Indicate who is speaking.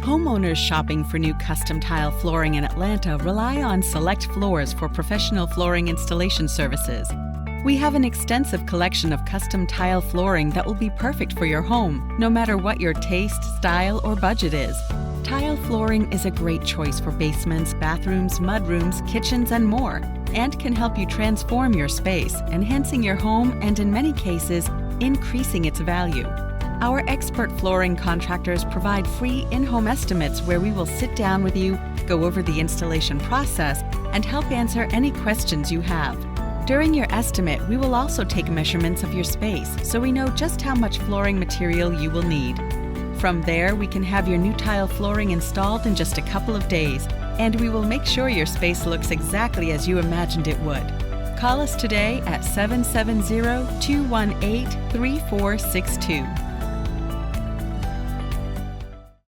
Speaker 1: Homeowners shopping for new custom tile flooring in Atlanta rely on Select Floors for professional flooring installation services. We have an extensive collection of custom tile flooring that will be perfect for your home, no matter what your taste, style, or budget is. Tile flooring is a great choice for basements, bathrooms, mudrooms, kitchens, and more, and can help you transform your space, enhancing your home and, in many cases, increasing its value. Our expert flooring contractors provide free in-home estimates where we will sit down with you, go over the installation process, and help answer any questions you have. During your estimate, we will also take measurements of your space so we know just how much flooring material you will need. From there, we can have your new tile flooring installed in just a couple of days, and we will make sure your space looks exactly as you imagined it would. Call us today at 770-218-3462.